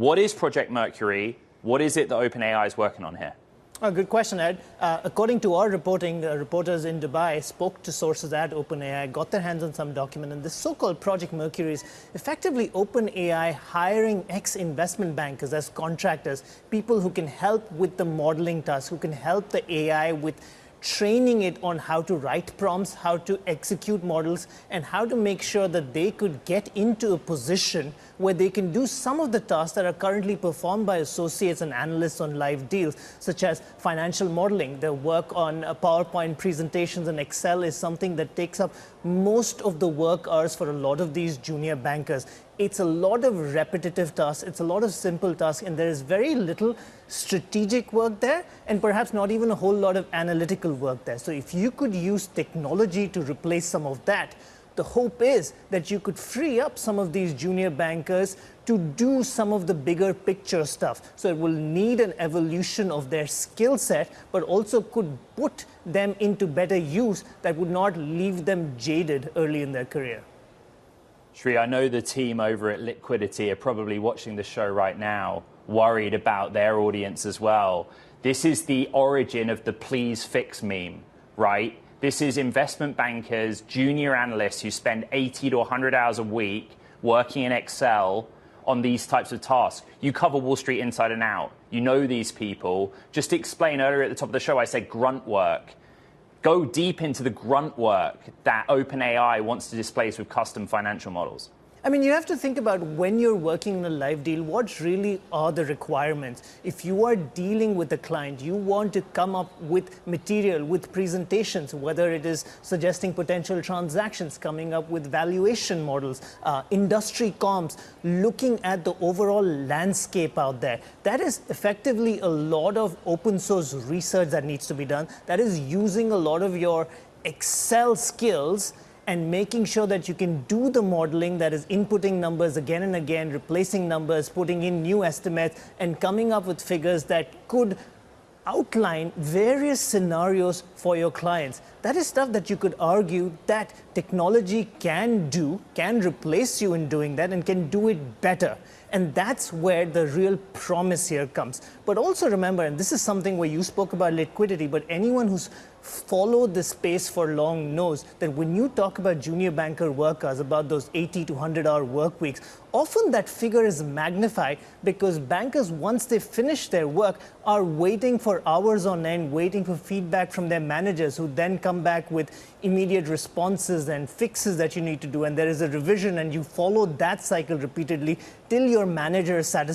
What is Project Mercury? What is it that OpenAI is working on here? Oh, good question, Ed. According to our reporting, reporters in Dubai spoke to sources at OpenAI, got their hands on some document, and this so-called Project Mercury is effectively OpenAI hiring ex-investment bankers as contractors, people who can help with the modeling task, who can help the AI with training it on how to write prompts, how to execute models, and how to make sure that they could get into a position where they can do some of the tasks that are currently performed by associates and analysts on live deals, such as financial modeling. Their work on PowerPoint presentations and Excel is something that takes up most of the work hours for a lot of these junior bankers. It's a lot of repetitive tasks, it's a lot of simple tasks, and there is very little strategic work there, and perhaps not even a whole lot of analytical work there. So if you could use technology to replace some of that, the hope is that you could free up some of these junior bankers to do some of the bigger picture stuff. So it will need an evolution of their skill set, but also could put them into better use that would not leave them jaded early in their career. Shri, I know the team over at Liquidity are probably watching the show right now, worried about their audience as well. This is the origin of the please fix meme, right? This is investment bankers, junior analysts who spend 80 to 100 hours a week working in Excel on these types of tasks. You cover Wall Street inside and out. You know these people. Just to explain, earlier at the top of the show, I said grunt work. Go deep into the grunt work that OpenAI wants to displace with custom financial models. I mean, you have to think about when you're working in a live deal, what really are the requirements? If you are dealing with a client, you want to come up with material, with presentations, whether it is suggesting potential transactions, coming up with valuation models, industry comps, looking at the overall landscape out there. That is effectively a lot of open source research that needs to be done. That is using a lot of your Excel skills and making sure that you can do the modeling, that is inputting numbers again and again, replacing numbers, putting in new estimates, and coming up with figures that could outline various scenarios for your clients. That is stuff that you could argue that technology can do, can replace you in doing that, and can do it better. And that's where the real promise here comes. But also remember, and this is something where you spoke about liquidity, but anyone who's followed this space for long knows that when you talk about junior banker workers, about those 80 to 100-hour work weeks, often that figure is magnified because bankers, once they finish their work, are waiting for hours on end, waiting for feedback from their managers, who then come back with immediate responses and fixes that you need to do. And there is a revision, and you follow that cycle repeatedly till your manager is satisfied